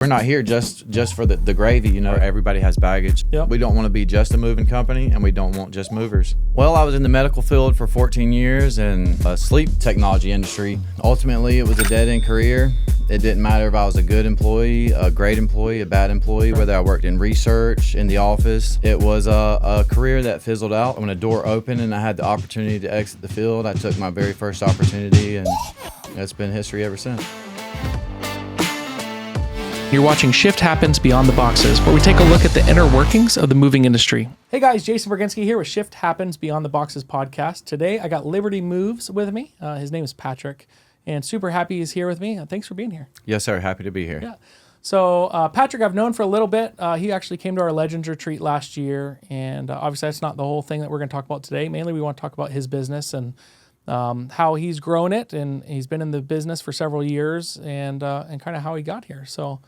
We're not here just for the gravy, you know. Everybody has baggage. Yep. We don't want to be just a moving company, and we don't want just movers. Well, I was in the medical field for 14 years in the sleep technology industry. Ultimately, it was a dead-end career. It didn't matter if I was a good employee, a great employee, a bad employee, whether I worked in research, in the office. It was a career that fizzled out. When a door opened and I had the opportunity to exit the field, I took my very first opportunity, and it's been history ever since. You're watching Shift Happens Beyond the Boxes, where we take a look at the inner workings of the moving industry. Hey guys, Jason Berginski here with Shift Happens Beyond the Boxes podcast. Today I got Liberty Moves with me. His name is Patrick, and super happy he's here with me. Thanks for being here. Yes, sir. Happy to be here. Yeah. So Patrick, I've known for a little bit. He actually came to our Legends retreat last year, and obviously that's not the whole thing that we're going to talk about today. Mainly we want to talk about his business and how he's grown it, and he's been in the business for several years, and kind of how he got here. So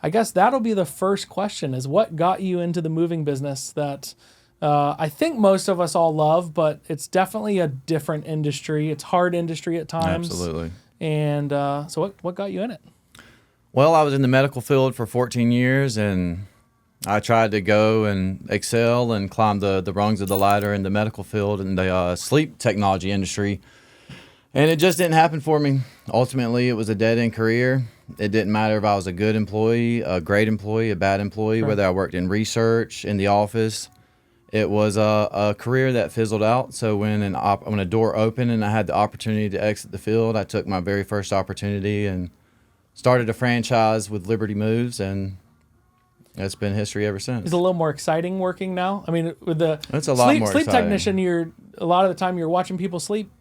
I guess that'll be the first question, is what got you into the moving business that I think most of us all love, but it's definitely a different industry. It's hard industry at times. Absolutely. And so what got you in it? Well, I was in the medical field for 14 years, and I tried to go and excel and climb the rungs of the ladder in the medical field in the sleep technology industry. And it just didn't happen for me. Ultimately, it was a dead-end career. It didn't matter if I was a good employee, a great employee, a bad employee, Sure. whether I worked in research, in the office. It was a career that fizzled out. So when a door opened and I had the opportunity to exit the field, I took my very first opportunity and started a franchise with Liberty Moves, and it's been history ever since. Is it a little more exciting working now? I mean, with the It's a lot more sleep exciting. technician, a lot of the time you're watching people sleep.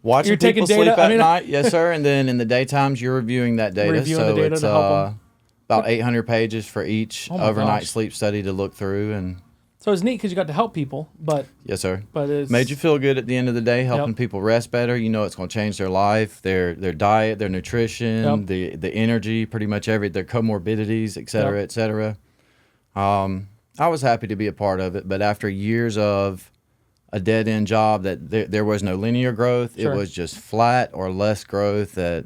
Watching You're taking people data? sleep at night, yes, sir. And then in the daytimes, you're reviewing that data. Reviewing so the data it's to help 'em. about 800 pages for each Oh my overnight gosh. sleep study to look through. And So it's neat because you got to help people, but yes, sir. it's Made you feel good at the end of the day, helping Yep. people rest better. You know, it's going to change their life, their diet, their nutrition, Yep. the energy, pretty much their comorbidities, et cetera, Yep. et cetera. I was happy to be a part of it, but after years of a dead-end job that there was no linear growth, Sure. it was just flat or less growth, that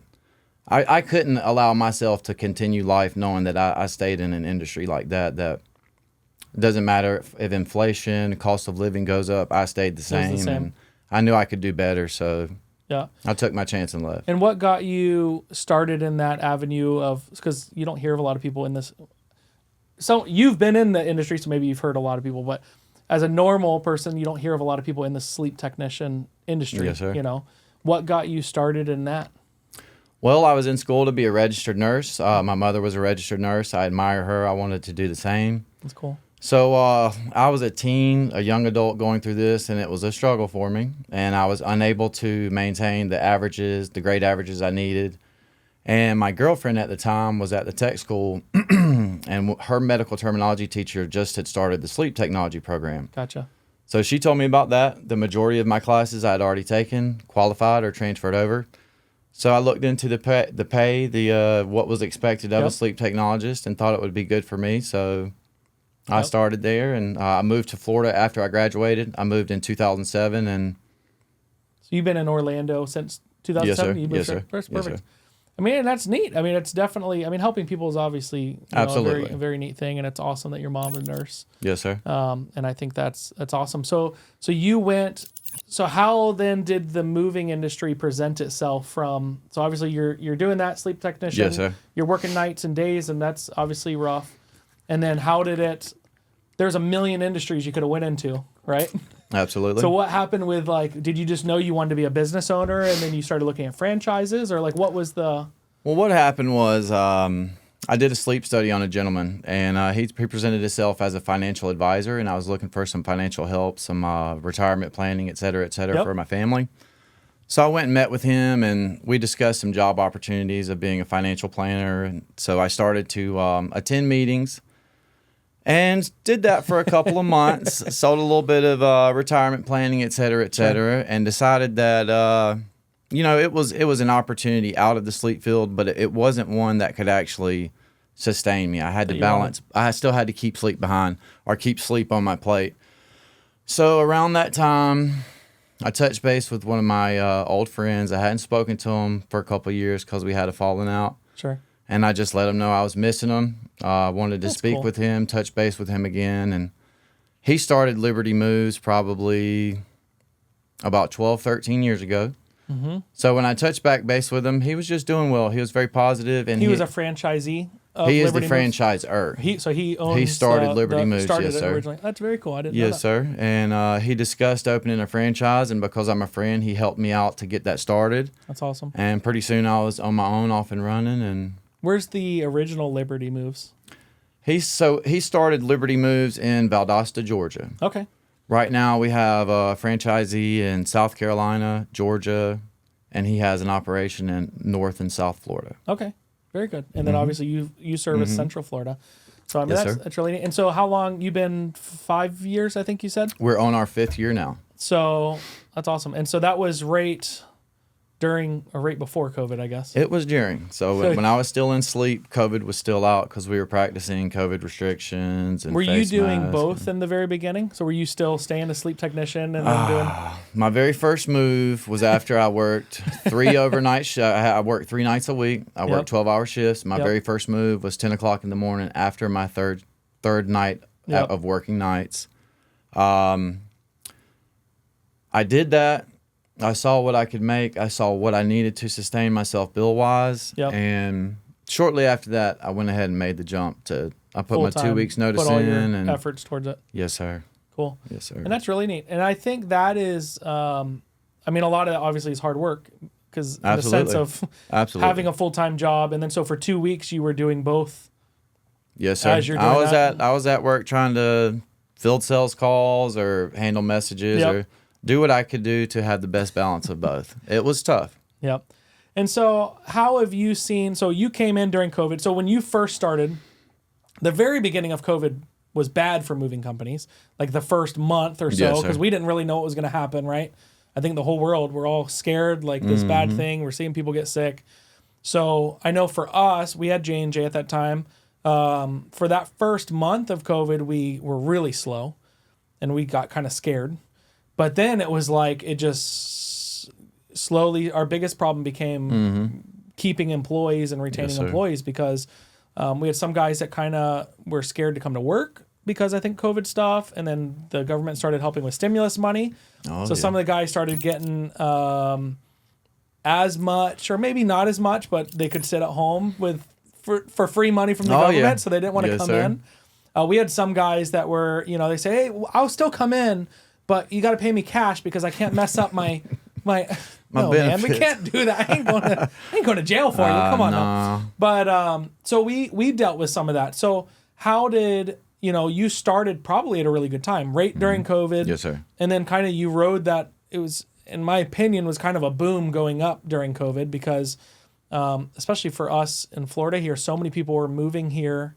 I couldn't allow myself to continue life knowing that I stayed in an industry like that it doesn't matter if inflation, cost of living goes up, I stayed the same. And I knew I could do better, so Yeah. I took my chance and left. And what got you started in that avenue of, because you don't hear of a lot of people in this. So you've been in the industry, so maybe you've heard a lot of people, but as a normal person, you don't hear of a lot of people in the sleep technician industry. Yes, sir. You know, what got you started in that? Well, I was in school to be a registered nurse. My mother was a registered nurse. I admire her. I wanted to do the same. That's cool. So I was a young adult going through this, and it was a struggle for me. And I was unable to maintain the grade averages I needed. And my girlfriend at the time was at the tech school, and her medical terminology teacher just had started the sleep technology program. Gotcha. So she told me about that. The majority of my classes I had already taken, qualified, or transferred over. So I looked into the pay, what was expected of a sleep technologist, and thought it would be good for me. So I started there, and I moved to Florida after I graduated. I moved in 2007, and So you've been in Orlando since 2007? Yes, sir. You moved Yes, there sir. first? Yes, Perfect. sir. I mean, and that's neat. I mean, it's definitely, helping people is obviously Absolutely. a very neat thing, and it's awesome that your mom's a nurse. Yes, sir. And I think that's awesome. So you went. So how then did the moving industry present itself from? So obviously you're doing that sleep technician. Yes, sir. You're working nights and days, and that's obviously rough. And then how did it? There's a million industries you could have went into, right? Absolutely. So what happened with, like, did you just know you wanted to be a business owner, and then you started looking at franchises, or like what was the? Well, what happened was I did a sleep study on a gentleman, and he presented himself as a financial advisor, and I was looking for some financial help, some retirement planning, et cetera, Yep. for my family. So I went and met with him, and we discussed some job opportunities of being a financial planner. And so I started to attend meetings and did that for a couple of months, sold a little bit of retirement planning, et cetera, and decided that it was an opportunity out of the sleep field, but it wasn't one that could actually sustain me. I had to balance. I still had to keep sleep behind, or keep sleep on my plate. So around that time, I touched base with one of my old friends. I hadn't spoken to him for a couple of years because we had a falling out. Sure. And I just let him know I was missing him. I wanted to That's speak cool. with him, touch base with him again. And he started Liberty Moves probably about 12, 13 years ago. Mm-hmm. So when I touched back base with him, he was just doing well. He was very positive, and He was a franchisee of he is Liberty the Moves? franchisor. So he owns. He started Liberty Moves, started yes, it sir. originally. That's very cool. I didn't know Yes, that. sir. And he discussed opening a franchise, and because I'm a friend, he helped me out to get that started. That's awesome. And pretty soon I was on my own, off and running. And Where's the original Liberty Moves? he started Liberty Moves in Valdosta, Georgia. Okay. Right now we have a franchisee in South Carolina, Georgia, and he has an operation in North and South Florida. Okay. Very good. And then obviously you service Central Florida. So I mean Yes, sir. that's really neat. And so how long you been? 5 years, I think you said. We're on our 5th year now. So that's awesome. And so that was right during or right before COVID, I guess. It was during. So when I was still in sleep, COVID was still out because we were practicing COVID restrictions. And Were you face doing masks. both in the very beginning? So were you still staying a sleep technician and then doing? My very first move was after I worked 3 overnight shifts. I worked 3 nights a week. I worked 12-hour shifts. My Yep. very first move was 10 o'clock in the morning after my third night Yep. of working nights. I did that. I saw what I could make. I saw what I needed to sustain myself bill-wise. Yep. And shortly after that, I went ahead and made the jump to. I put my 2 full-time, weeks notice put all in. your And efforts towards it. yes, sir. Cool. Yes, sir. And that's really neat. And I think that is, I mean, a lot of that obviously is hard work because in the sense Absolutely. of Absolutely. having a full-time job. And then so for 2 weeks you were doing both. Yes, sir. As you're doing I was at work trying to field sales calls or handle messages Yep. or do what I could do to have the best balance of both. It was tough. Yep. And so how have you seen, so you came in during COVID. So when you first started, the very beginning of COVID was bad for moving companies, like the first month or so, Yes, sir. because we didn't really know what was going to happen, right? I think the whole world, we're all scared, like this bad thing. We're seeing people get sick. So I know for us, we had J&J at that time. For that first month of COVID, we were really slow and we got kind of scared. But then it was like, it just slowly, our biggest problem became keeping employees and retaining Yes, sir. employees because we had some guys that kind of were scared to come to work because I think COVID stuff. And then the government started helping with stimulus money. Oh, So some of the guys started getting as much, or maybe not as much, but they could sit at home for free money from the government. yeah. So they didn't want to Yes, come sir. in. We had some guys that were, they say, hey, I'll still come in, but you got to pay me cash because I can't mess up my no, man, we benefits. can't do that. I ain't going to jail for you. Come on now. No. But so we dealt with some of that. So how did you started probably at a really good time, right during COVID. Yes, sir. And then kind of you rode that. It was, in my opinion, was kind of a boom going up during COVID because, especially for us in Florida here, so many people were moving here.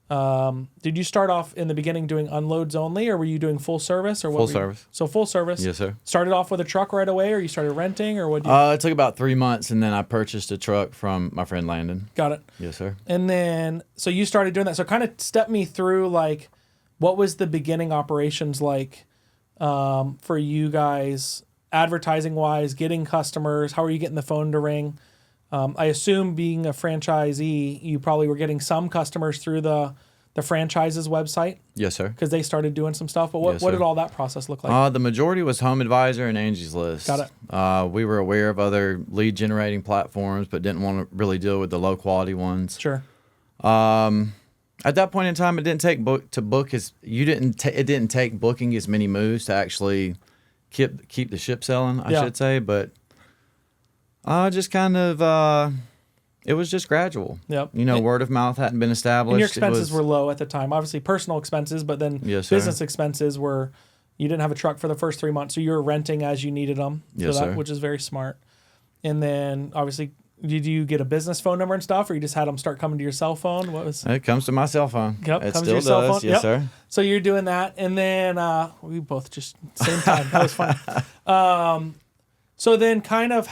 Did you start off in the beginning doing unloads only, or were you doing full service, or what? Full were you- service. So full service. Yes, sir. Started off with a truck right away, or you started renting, or what? It took about 3 months, and then I purchased a truck from my friend Landon. Got it. Yes, sir. And then, so you started doing that. So kind of step me through, like, what was the beginning operations like for you guys, advertising wise, getting customers? How are you getting the phone to ring? I assume being a franchisee, you probably were getting some customers through the franchise's website Yes, sir. because they started doing some stuff. But what Yes, what sir. did all that process look like? The majority was Home Advisor and Angie's List. Got it. We were aware of other lead generating platforms, but didn't want to really deal with the low quality ones. Sure. At that point in time, it didn't take it didn't take booking as many moves to actually keep the ship selling, I Yeah. should say. But just kind of it was just gradual. Yep. Word of mouth hadn't been established. And your It expenses was- were low at the time. Obviously, personal expenses, but then Yes, sir. business expenses were, you didn't have a truck for the first 3 months, so you were renting as you needed them. Yes, sir. Which is very smart. And then, obviously, did you get a business phone number and stuff, or you just had them start coming to your cell phone? What was? It comes to my cell phone. Yep, It comes to still your cell does. phone. Yes, Yep. sir. So you're doing that, and then we both just same time. That was fun. So then, kind of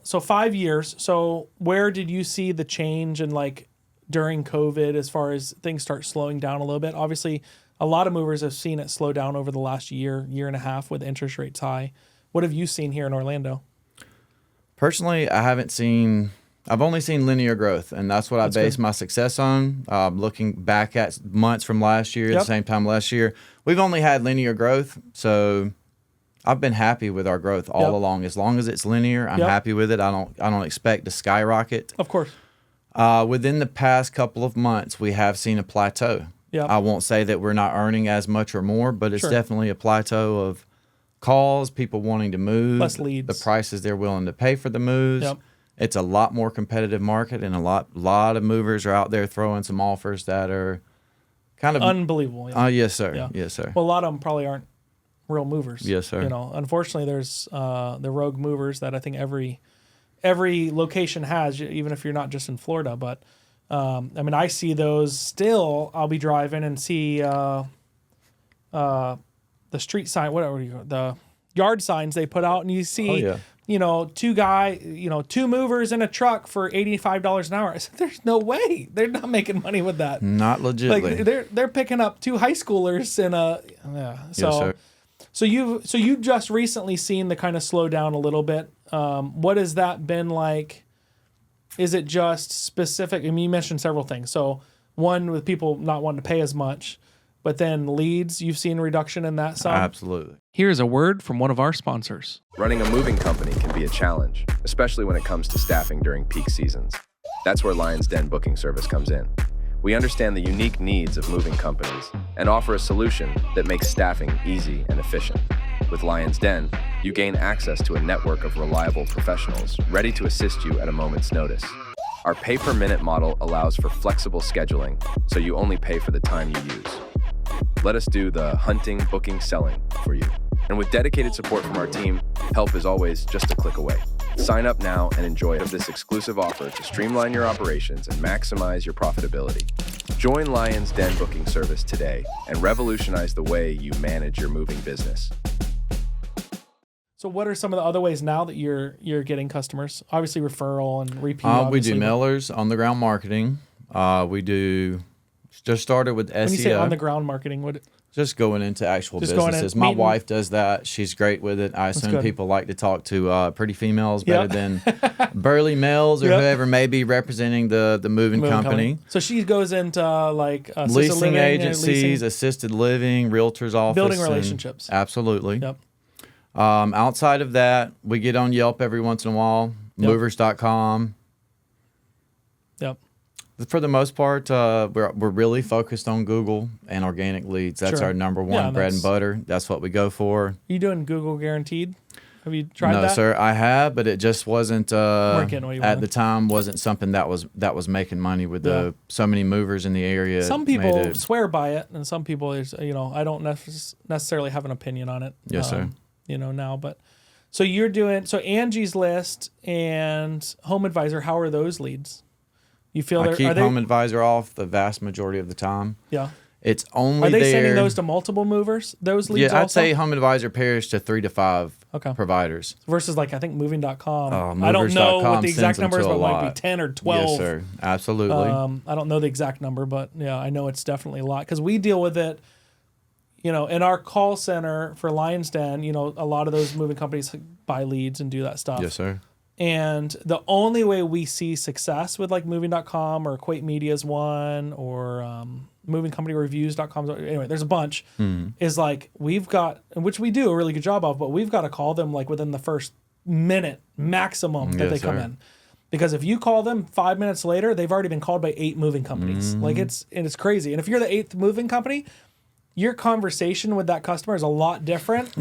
so 5 years. So where did you see the change in, like, during COVID as far as things start slowing down a little bit? Obviously, a lot of movers have seen it slow down over the last year and a half with interest rates high. What have you seen here in Orlando? Personally, I haven't seen I've only seen linear growth, and that's what I base my success on. Looking back at months from last year, the same time last year, we've only had linear growth. So I've been happy with our growth all along. As long as it's linear, I'm happy with it. I don't expect to skyrocket. Of course. Within the past couple of months, we have seen a plateau. I won't say that we're not earning as much or more, but it's definitely a plateau of calls, people wanting to move, less leads, the prices they're willing to pay for the moves. It's a lot more competitive market, and a lot of movers are out there throwing some offers that are kind of unbelievable. Yes, sir. Yes, sir. Well, a lot of them probably aren't real movers. Yes, sir. Unfortunately, there's the rogue movers that I think every location has, even if you're not just in Florida. But I see those still. I'll be driving and see the street sign, whatever the yard signs they put out, and you see, two movers in a truck for $85 an hour. I said, there's no way they're not making money with that. Not legitimately. Like they're picking up two high schoolers in a Yes, sir. So you've just recently seen the kind of slow down a little bit. What has that been like? Is it just specific? I mean, you mentioned several things. So one, with people not wanting to pay as much, but then leads, you've seen a reduction in that side? Absolutely. Here's a word from one of our sponsors. Running a moving company can be a challenge, especially when it comes to staffing during peak seasons. That's where Lion's Den booking service comes in. We understand the unique needs of moving companies and offer a solution that makes staffing easy and efficient. With Lion's Den, you gain access to a network of reliable professionals ready to assist you at a moment's notice. Our pay-per-minute model allows for flexible scheduling, so you only pay for the time you use. Let us do the hunting, booking, selling for you. And with dedicated support from our team, help is always just a click away. Sign up now and enjoy this exclusive offer to streamline your operations and maximize your profitability. Join Lion's Den booking service today and revolutionize the way you manage your moving business. So what are some of the other ways now that you're getting customers? Obviously referral and repeat. We do mailers, on the ground marketing. We do just started with SEO. When you say on the ground marketing, what? Just going into actual businesses. My wife does that. She's great with it. I assume people like to talk to pretty females better than burly males or whoever may be representing the moving company. So she goes into like leasing agencies, assisted living, realtors office. Building relationships. Absolutely. Yep. Outside of that, we get on Yelp every once in a while, movers.com. Yep. For the most part, we're really focused on Google and organic leads. That's our number one bread and butter. That's what we go for. Are you doing Google guaranteed? Have you tried that? No, sir, I have, but it just wasn't at the time wasn't something that was making money with so many movers in the area. Some people swear by it, and some people I don't necessarily have an opinion on it. Yes, sir. Now, but so you're doing Angie's List and Home Advisor. How are those leads? You feel I keep Home Advisor off the vast majority of the time. Yeah. It's only Are they sending those to multiple movers? Those leads I'd also? say Home Advisor pairs to 3 to 5 providers. Versus I think moving.com. I don't know what the exact number is, but it might be 10 or 12. Yes, sir. Absolutely. I don't know the exact number, but I know it's definitely a lot because we deal with it. In our call center for Lion's Den, a lot of those moving companies buy leads and do that stuff. Yes, sir. And the only way we see success with like moving.com or Equate Media's one or movingcompanyreviews.com, anyway, there's a bunch, is like we've got, which we do a really good job of, but we've got to call them like within the first minute maximum that they come in. Because if you call them 5 minutes later, they've already been called by 8 moving companies. Like it's crazy. And if you're the 8th moving company, your conversation with that customer is a lot different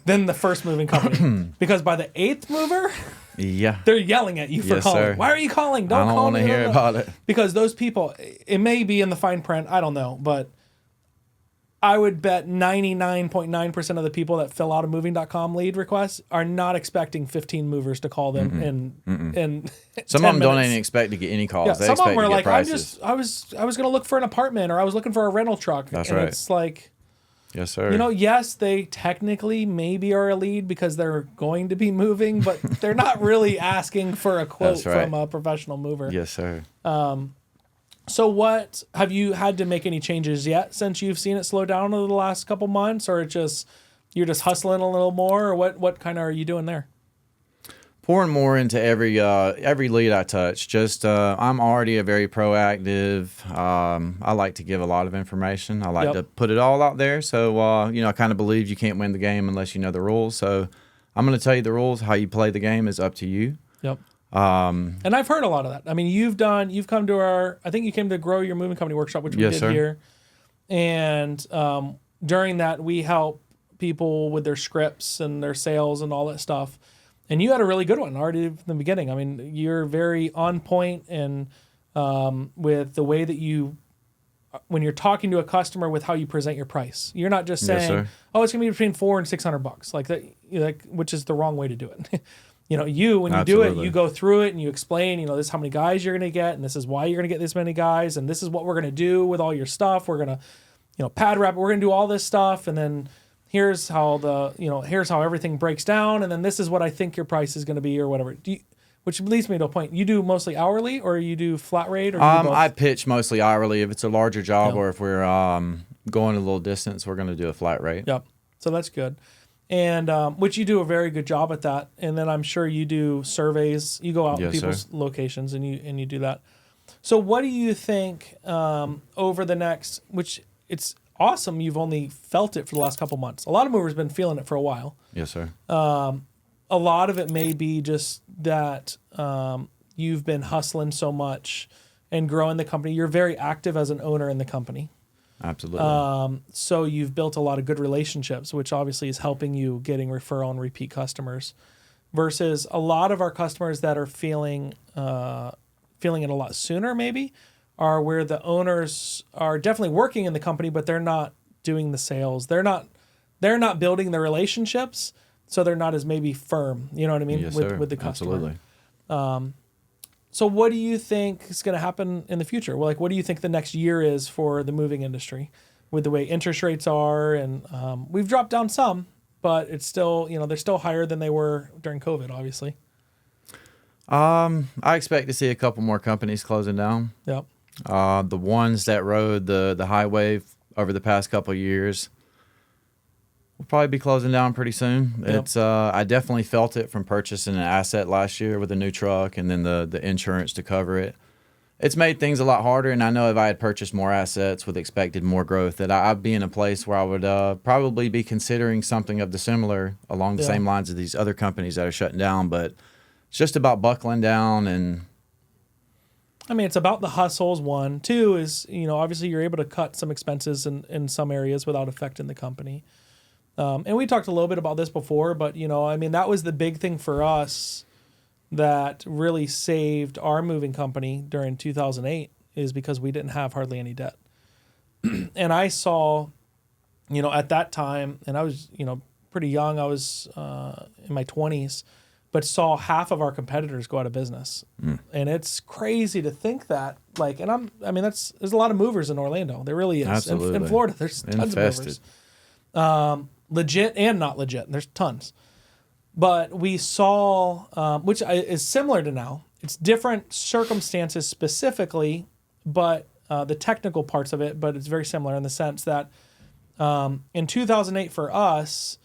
than the first moving company. Because by the 8th mover, they're yelling at you for calling. Sir. Why are you calling? Don't call me. I don't want to hear about it. Because those people, it may be in the fine print, I don't know, but I would bet 99.9% of the people that fill out a moving.com lead request are not expecting 15 movers to call them in some of them don't even expect to get any calls. Yeah, they some of them expect are to get like, prices. I was going to look for an apartment or I was looking for a rental truck. That's and right. It's like, yes, sir. Yes, they technically maybe are a lead because they're going to be moving, but they're not really asking for a quote from a professional mover. Yes, sir. So what, have you had to make any changes yet since you've seen it slow down over the last couple months, or you're just hustling a little more, or what kind of are you doing there? pouring more into every lead I touch. Just I'm already a very proactive. I like to give a lot of information. I like to put it all out there. So I kind of believe you can't win the game unless you know the rules. So I'm going to tell you the rules. How you play the game is up to you. Yep. And I've heard a lot of that. I mean, you've come to I think you came to Grow Your Moving Company workshop, which we did here. And during that, we help people with their scripts and their sales and all that stuff. And you had a really good one already from the beginning. I mean, you're very on point and with the way that when you're talking to a customer, with how you present your price. You're not just saying, "Oh, it's gonna be between $400 and $600," like that, which is the wrong way to do it. When you do it, you go through it and you explain. This is how many guys you're gonna get, and this is why you're gonna get this many guys, and this is what we're gonna do with all your stuff. We're gonna, pad wrap. We're gonna do all this stuff, and then here's how here's how everything breaks down, and then this is what I think your price is going to be, or whatever. Which leads me to a point. You do mostly hourly, or you do flat rate, or I pitch mostly hourly. If it's a larger job, or if we're going a little distance, we're going to do a flat rate. Yep. So that's good, and which you do a very good job at that. And then I'm sure you do surveys. You go out to people's locations and you do that. So what do you think over the next? Which it's awesome. You've only felt it for the last couple months. A lot of movers have been feeling it for a while. Yes, sir. A lot of it may be just that you've been hustling so much and growing the company. You're very active as an owner in the company. Absolutely. So you've built a lot of good relationships, which obviously is helping you getting referral and repeat customers, versus a lot of our customers that are feeling it a lot sooner maybe, are where the owners are definitely working in the company, but they're not doing the sales. They're not building the relationships, so they're not as maybe firm. You know what I mean? Yes, with the customer. Absolutely. So what do you think is going to happen in the future? Well, what do you think the next year is for the moving industry, with the way interest rates are? And we've dropped down some, but it's still, they're still higher than they were during COVID, obviously. I expect to see a couple more companies closing down. Yep. The ones that rode the high wave over the past couple of years will probably be closing down pretty soon. Yep. It's I definitely felt it from purchasing an asset last year with a new truck and then the insurance to cover it. It's made things a lot harder, and I know if I had purchased more assets with expected more growth, that I'd be in a place where I would probably be considering something of the similar along the same lines of these other companies that are shutting down. But it's just about buckling down and. I mean, it's about the hustles. One, two is, obviously you're able to cut some expenses in some areas without affecting the company. And we talked a little bit about this before, but, that was the big thing for us that really saved our moving company during 2008, is because we didn't have hardly any debt. And I saw, at that time, and I was, pretty young, I was in my 20s, but saw half of our competitors go out of business. And it's crazy to think that, there's a lot of movers in Orlando. There really is. Absolutely. In Florida, there's tons of movers. Legit and not legit. There's tons. But we saw, which is similar to now. It's different circumstances specifically, but the technical parts of it, but it's very similar in the sense that in 2008 for us,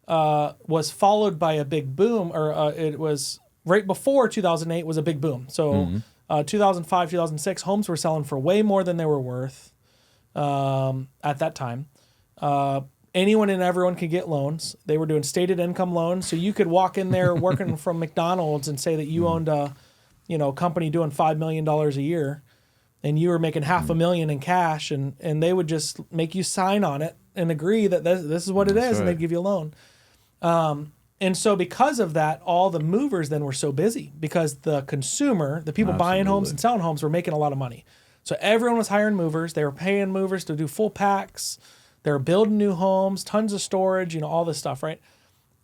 was followed by a big boom, or it was right before 2008 was a big boom. So 2005, 2006, homes were selling for way more than they were worth at that time. Anyone and everyone could get loans. They were doing stated income loans, so you could walk in there working from McDonald's and say that you owned a company doing $5 million a year, and you were making $500,000 in cash, and they would just make you sign on it and agree that this is what it is, and they'd give you a loan. And so because of that, all the movers then were so busy because the consumer, the people buying homes and selling homes, were making a lot of money. So everyone was hiring movers. They were paying movers to do full packs. They were building new homes, tons of storage, all this stuff, right?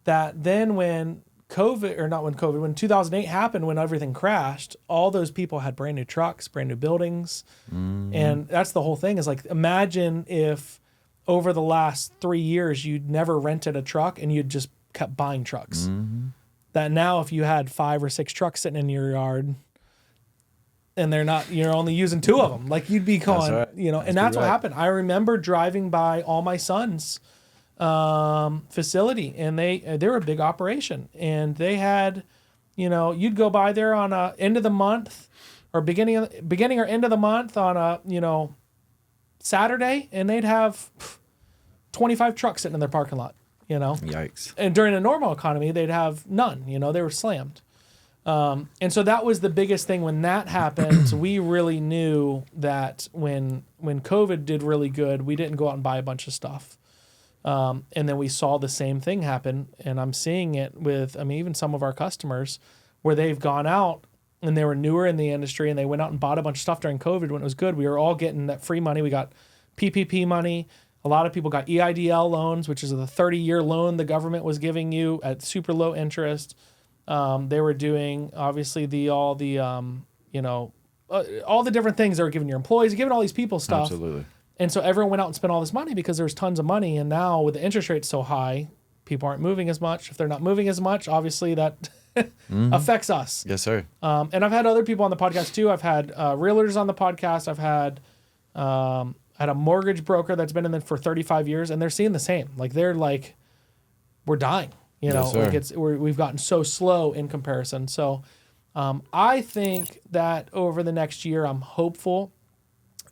That then when 2008 happened, when everything crashed, all those people had brand new trucks, brand new buildings. And that's the whole thing, is imagine if over the last 3 years, you'd never rented a truck and you'd just kept buying trucks. That now if you had 5 or 6 trucks sitting in your yard and you're only using 2 of them, you'd be going, and that's what happened. I remember driving by all my son's facility, and they were a big operation, and they had you'd go by there on a end of the month or beginning or end of the month on a, Saturday, and they'd have 25 trucks sitting in their parking lot, Yikes. And during a normal economy, they'd have none, they were slammed. And so that was the biggest thing when that happened. We really knew that when COVID did really good, we didn't go out and buy a bunch of stuff. And then we saw the same thing happen. And I'm seeing it with, even some of our customers where they've gone out and they were newer in the industry and they went out and bought a bunch of stuff during COVID when it was good. We were all getting that free money. We got PPP money. A lot of people got EIDL loans, which is a 30-year loan the government was giving you at super low interest. They were doing obviously all the different things they were giving your employees, giving all these people stuff. Absolutely. And so everyone went out and spent all this money because there's tons of money. And now with the interest rates so high, people aren't moving as much. If they're not moving as much, obviously that affects us. Yes, sir. And I've had other people on the podcast too. I've had realtors on the podcast. I've had a mortgage broker that's been in there for 35 years, and they're seeing the same. Like they're like, we're dying. Yes, sir. We've gotten so slow in comparison. So I think that over the next year, I'm hopeful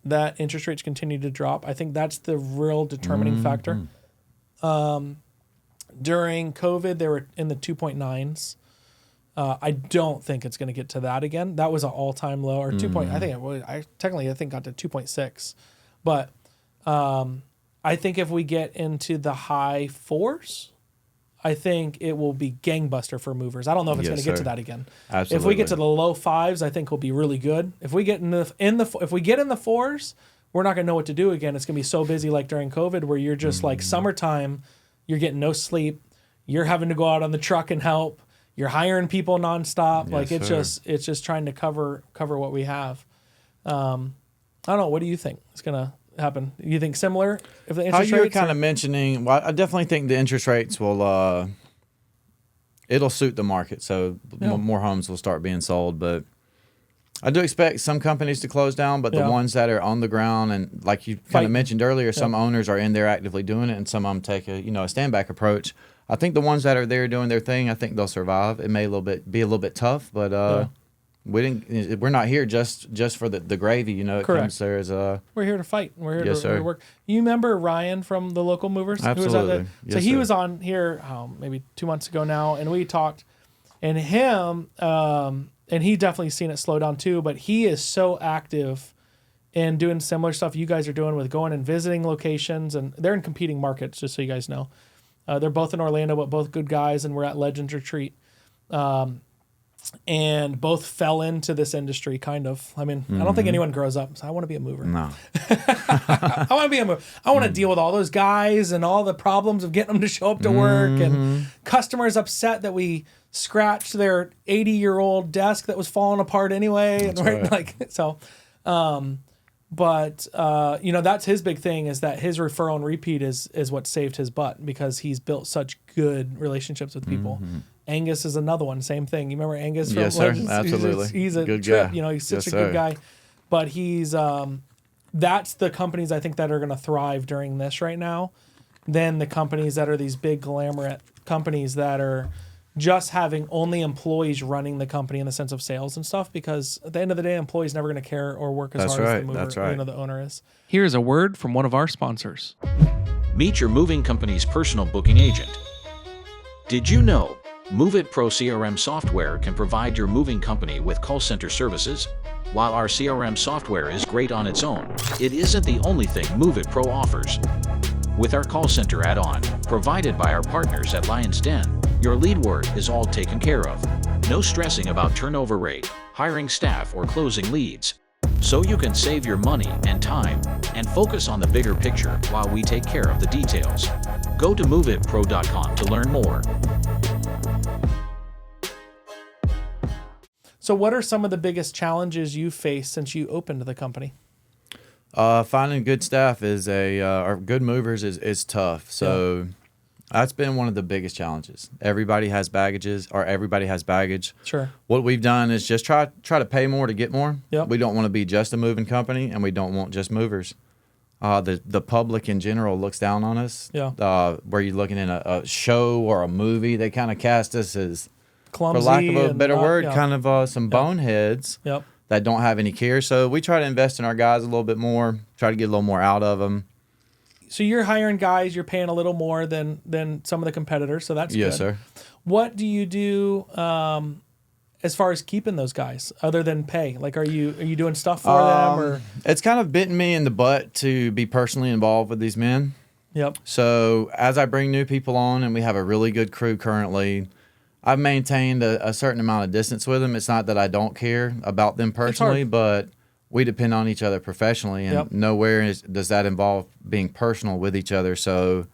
that interest rates continue to drop. I think that's the real determining factor. During COVID, they were in the 2.9s. I don't think it's going to get to that again. That was an all-time low, or 2. I think it was. I think got to 2.6, but I think if we get into the high 4s, I think it will be gangbuster for movers. I don't know if it's going to get to that again. Absolutely. If we get to the low 5s, I think we'll be really good. If we get in the 4s, we're not going to know what to do again. It's going to be so busy like during COVID where you're just like summertime, you're getting no sleep, you're having to go out on the truck and help, you're hiring people nonstop. Yes, it's just trying to cover what we have. I don't know. What do you think is going to happen? You think similar? If the interest How you were rates kind of mentioning, well, I definitely think the interest rates will, it'll suit the market. So more homes will start being sold. But I do expect some companies to close down, but the ones that are on the ground and like you kind of mentioned earlier, some owners are in there actively doing it and some of them take a stand back approach. I think the ones that are there doing their thing, I think they'll survive. It may be a little bit tough, but we're not here just for the gravy, It Correct. comes there as a. We're here to fight. We're here Yes, to sir. work. You remember Ryan from the local movers? Absolutely. Who was at Yes, so he sir. was on here maybe 2 months ago now, and we talked. And him, and he definitely seen it slow down too. But he is so active in doing similar stuff you guys are doing with going and visiting locations, and they're in competing markets. Just so you guys know, they're both in Orlando, but both good guys, and we're at Legends Retreat. And both fell into this industry, kind of. I don't think anyone grows up. So I want to be a mover. No. I want to be a mover. I want to deal with all those guys and all the problems of getting them to show up to work and customers upset that we scratched their 80-year-old desk that was falling apart anyway. That's right. But that's his big thing is that his referral and repeat is what saved his butt because he's built such good relationships with people. Angus is another one, same thing. You remember Angus from Yes, sir. Legends? Absolutely. He's a good trip. guy. He's such Yes, a good sir. guy. But he's that's the companies I think that are going to thrive during this right now. Then the companies that are these big glamorous companies that are just having only employees running the company in the sense of sales and stuff, because at the end of the day, employees never going to care or work as That's hard as right. the mover, That's right. the owner is. Here is a word from one of our sponsors. Meet your moving company's personal booking agent. Did you know MoveitPro CRM software can provide your moving company with call center services? While our CRM software is great on its own, it isn't the only thing MoveitPro offers. With our call center add-on, provided by our partners at Lion's Den, your lead word is all taken care of. No stressing about turnover rate, hiring staff, or closing leads. So you can save your money and time and focus on the bigger picture while we take care of the details. Go to MoveitPro.com to learn more. So what are some of the biggest challenges you faced since you opened the company? Finding good staff or good movers is tough. So that's been one of the biggest challenges. Everybody has baggage. Sure. What we've done is just try to pay more to get more. Yep. We don't want to be just a moving company, and we don't want just movers. The public in general looks down on us. Yeah. Where you're looking in a show or a movie, they kind of cast us as clumsy. for lack of a and better not- word, yeah. kind of some boneheads Yep. that don't have any care. So we try to invest in our guys a little bit more, try to get a little more out of them. So you're hiring guys, you're paying a little more than some of the competitors, so that's Yes, good. sir. What do you do as far as keeping those guys, other than pay? Like, are you doing stuff for them, or? It's kind of bitten me in the butt to be personally involved with these men. Yep. So as I bring new people on, and we have a really good crew currently, I've maintained a certain amount of distance with them. It's not that I don't care about them personally, but we depend on each other professionally, and nowhere does that involve being personal with each other. So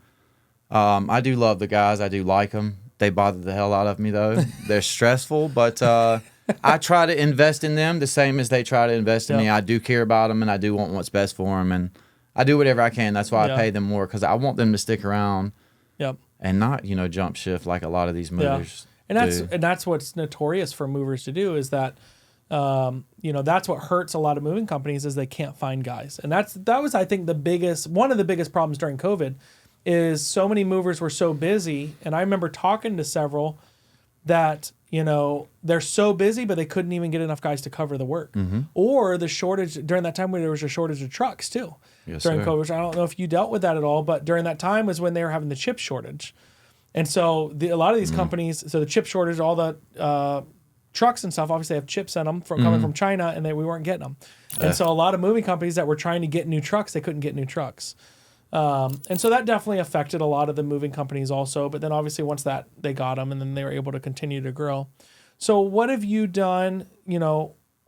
I do love the guys. I do like them. They bother the hell out of me, though. They're stressful, but I try to invest in them the same as they try to invest in me. I do care about them, and I do want what's best for them, and I do whatever I can. That's why I pay them more, because I want them to stick around and not, jump shift like a lot of these movers do. And that's what's notorious for movers to do, is that that's what hurts a lot of moving companies, is they can't find guys. And that was, I think, one of the biggest problems during COVID, is so many movers were so busy. And I remember talking to several that, they're so busy, but they couldn't even get enough guys to cover the work. Or the shortage during that time, when there was a shortage of trucks too. Yes, during sir. COVID. I don't know if you dealt with that at all, but during that time was when they were having the chip shortage. And so a lot of these companies, so the chip shortage, all the trucks and stuff, obviously have chips in them coming from China, and we weren't getting them. And so a lot of moving companies that were trying to get new trucks, they couldn't get new trucks. And so that definitely affected a lot of the moving companies also. But then obviously once that they got them, and then they were able to continue to grow. So what have you done?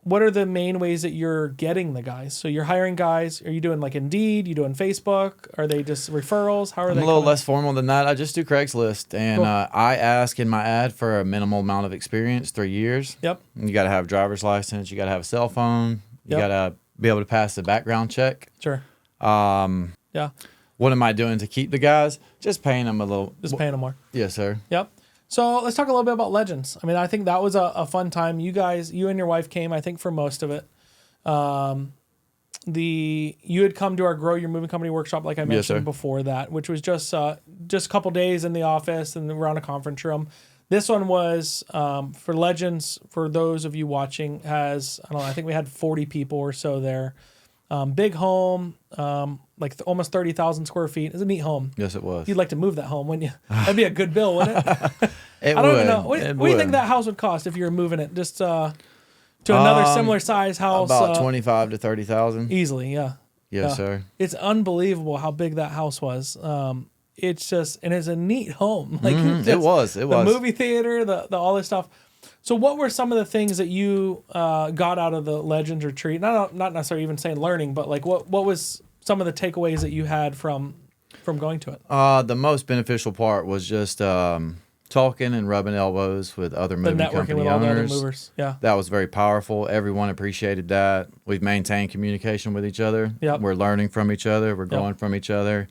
What are the main ways that you're getting the guys? So you're hiring guys. Are you doing like Indeed? You doing Facebook? Are they just referrals? How are I'm they? a little less formal than that. I just do Craigslist, and I ask in my ad for a minimal amount of experience, 3 years. Yep. You got to have a driver's license. You got to have a cell phone. You got to be able to pass the background check. Sure. Yeah. What am I doing to keep the guys? Just paying them a little. Just paying them more. Yes, sir. Yep. So let's talk a little bit about Legends. I mean, I think that was a fun time. You and your wife came, I think, for most of it. You had come to our Grow Your Moving Company workshop, like I mentioned before that, which was just a couple days in the office and around a conference room. This one was for Legends. For those of you watching, I think we had 40 people or so there. Big home, like almost 30,000 square feet. It's a neat home. Yes, it was. You'd like to move that home, wouldn't you? That'd be a good bill, wouldn't it? I don't even know. What do you think that house would cost if you were moving it just to another similar size house? About 25 to 30,000. Easily, yeah. Yes, sir. It's unbelievable how big that house was. It's just, and it's a neat home. Like It was. The movie theater, the all this stuff. So what were some of the things that you got out of the Legends retreat? Not necessarily even saying learning, but like what was some of the takeaways that you had from going to it? The most beneficial part was just talking and rubbing elbows with other moving company with owners. all the other movers. Yeah. That was very powerful. Everyone appreciated that. We've maintained communication with each other. Yep. We're learning from each other. We're growing from each other.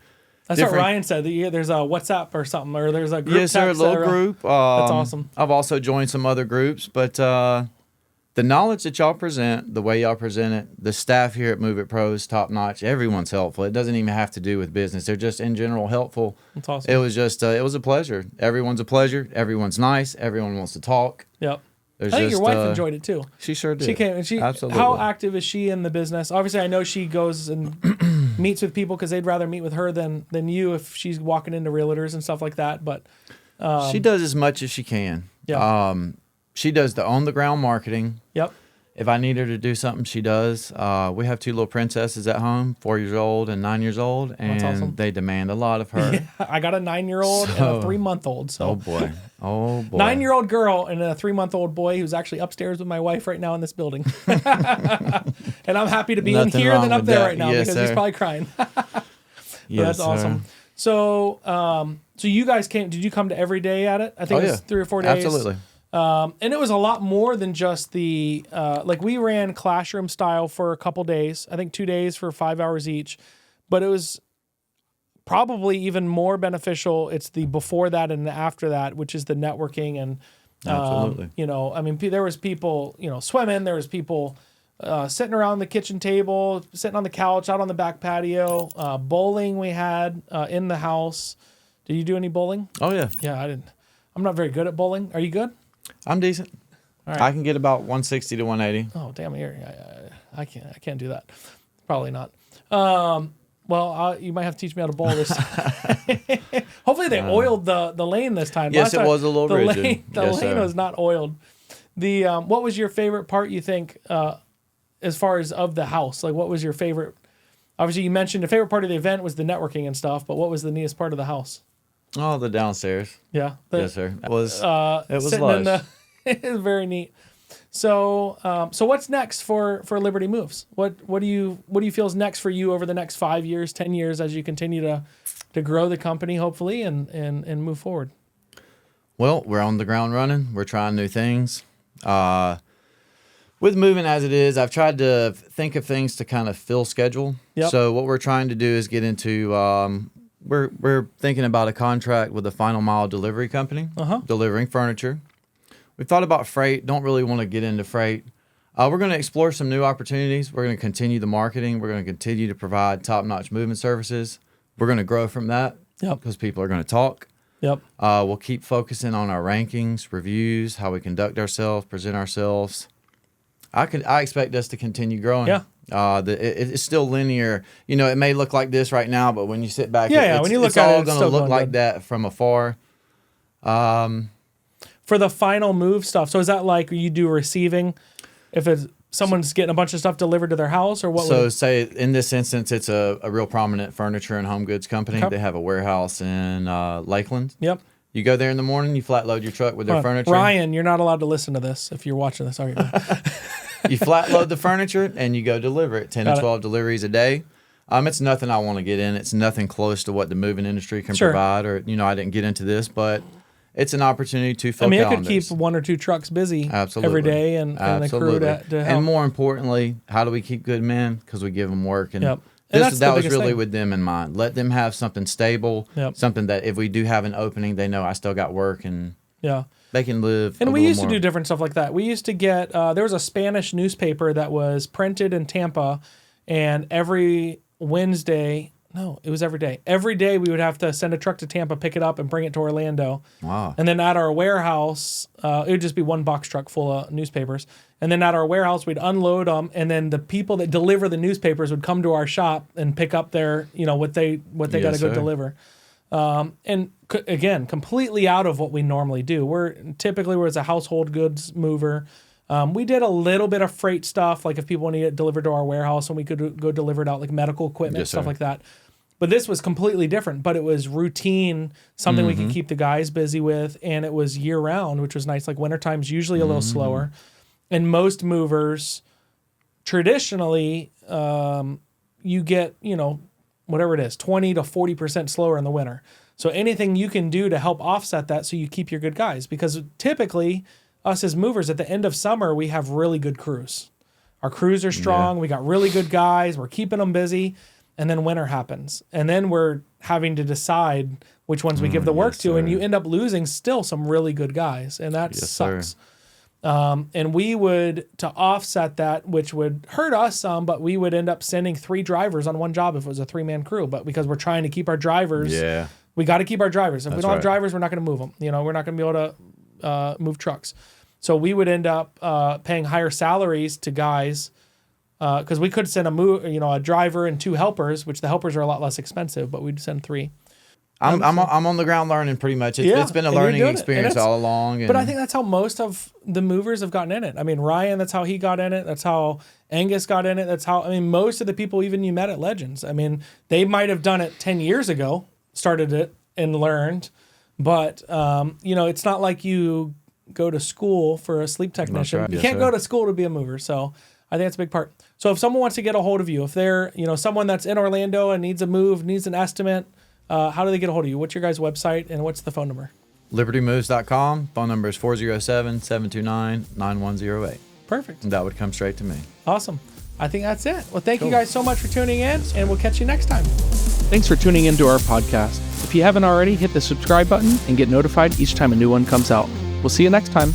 That's what Ryan said. There's a WhatsApp or something, or there's a group. Yes, sir, a little group. That's awesome. I've also joined some other groups, but the knowledge that y'all present, the way y'all present it, the staff here at MoveitPro is top notch. Everyone's helpful. It doesn't even have to do with business. They're just in general helpful. That's awesome. It was just, it was a pleasure. Everyone's a pleasure. Everyone's nice. Everyone wants to talk. Yep. I think your wife enjoyed it too. She sure did. She came and Absolutely. How active is she in the business? Obviously, I know she goes and meets with people because they'd rather meet with her than you if she's walking into realtors and stuff like that. But she does as much as she can. Yeah. She does the on the ground marketing. Yep. If I need her to do something, she does. We have 2 little princesses at home, 4 years old and 9 years old, and awesome. they demand a lot of her. Yeah, I got a 9-year-old and a 3-month-old. So. Oh boy. 9-year-old girl and a 3-month-old boy who's actually upstairs with my wife right now in this building. And I'm happy to be in here than up there right now because he's probably crying. Yes, that's awesome. So, so you guys came. Did you come to every day at it? I think it was 3 or 4 days. Absolutely. And it was a lot more than just the like we ran classroom style for a couple days. I think 2 days for 5 hours each, but it was probably even more beneficial. It's the before that and the after that, which is the networking and Absolutely. I mean, there was people swimming. There was people sitting around the kitchen table, sitting on the couch, out on the back patio. Bowling we had in the house. Did you do any bowling? Oh yeah. Yeah, I didn't. I'm not very good at bowling. Are you good? I'm decent. All right. I can get about 160 to 180. Oh, damn, I can't do that. Probably not. Well, you might have to teach me how to bowl this. Hopefully they oiled the lane this time. Yes, it was a little rigid. The lane was not oiled. What was your favorite part, you think, as far as of the house? Like, what was your favorite? Obviously, you mentioned the favorite part of the event was the networking and stuff, but what was the neatest part of the house? Oh, the downstairs. Yeah. Yes, sir. It was lush. It was very neat. So what's next for Liberty Moves? What do you feel is next for you over the next 5 years, 10 years as you continue to grow the company, hopefully, and move forward? Well, we're on the ground running. We're trying new things. With moving as it is, I've tried to think of things to kind of fill schedule. Yep. So what we're trying to do is get into, we're thinking about a contract with a final mile delivery company, delivering furniture. We've thought about freight, don't really want to get into freight. We're going to explore some new opportunities. We're going to continue the marketing. We're going to continue to provide top-notch movement services. We're going to grow from that because people are going to talk. Yep. We'll keep focusing on our rankings, reviews, how we conduct ourselves, present ourselves. I expect us to continue growing. Yeah. It's still linear. You know, it may look like this right now, but when you sit back, when you look it's at all it's going to still look going like good. that from afar. For the final move stuff, so is that like you do receiving? If it's someone's getting a bunch of stuff delivered to their house, or what? So say in this instance, it's a real prominent furniture and home goods company. Okay. They have a warehouse in Lakeland. Yep. You go there in the morning, you flat load your truck with their furniture. Ryan, you're not allowed to listen to this if you're watching this. Sorry. You flat load the furniture and you go deliver it. 10 to 12 deliveries a day. It's nothing I want to get in. It's nothing close to what the moving industry can provide. Or, I didn't get into this, but it's an opportunity to fill it calendars. could keep 1 or 2 trucks busy Absolutely. every day and the crew to help. And more importantly, how do we keep good men? Because we give them work. And Yep. And that was biggest really thing. with them in mind. Let them have something stable, something that if we do have an opening, they know I still got work and they can live. And we used to do different stuff like that. We used to get, there was a Spanish newspaper that was printed in Tampa, and every Wednesday, no, it was every day. Every day we would have to send a truck to Tampa, pick it up, and bring it to Orlando. Wow. And then at our warehouse, it would just be one box truck full of newspapers. And then at our warehouse, we'd unload them, and then the people that deliver the newspapers would come to our shop and pick up their, what they got to go deliver. And again, completely out of what we normally do. We're as a household goods mover. We did a little bit of freight stuff, like if people need it delivered to our warehouse, and we could go deliver it out, like medical equipment, stuff like that. But this was completely different, but it was routine, something we could keep the guys busy with, and it was year round, which was nice. Like wintertime's usually a little slower. And most movers, traditionally, you get, whatever it is, 20 to 40% slower in the winter. So anything you can do to help offset that so you keep your good guys. Because typically, us as movers, at the end of summer, we have really good crews. Our crews are strong. We got really good guys. We're keeping them busy. And then winter happens. And then we're having to decide which ones we give the work to. And you end up losing still some really good guys. And that sucks. And we would, to offset that, which would hurt us some, but we would end up sending 3 drivers on one job if it was a 3-man crew. But because we're trying to keep our drivers, we got to keep our drivers. If we don't have drivers, we're not going to move them. We're not going to be able to move trucks. So we would end up paying higher salaries to guys because we could send a driver and 2 helpers, which the helpers are a lot less expensive, but we'd send 3. I'm on the ground learning pretty much. It's been a learning experience all along. But I think that's how most of the movers have gotten in it. I mean, Ryan, that's how he got in it. That's how Angus got in it. That's how, most of the people even you met at Legends, they might have done it 10 years ago, started it and learned. But, it's not like you go to school for a sleep technician. You can't go to school to be a mover. So I think that's a big part. So if someone wants to get a hold of you, if they're, someone that's in Orlando and needs a move, needs an estimate, how do they get a hold of you? What's your guys' website and what's the phone number? LibertyMoves.com. Phone number is 407-729-9108. Perfect. And that would come straight to me. Awesome. I think that's it. Well, thank you guys so much for tuning in, and we'll catch you next time. Thanks for tuning into our podcast. If you haven't already, hit the subscribe button and get notified each time a new one comes out. We'll see you next time.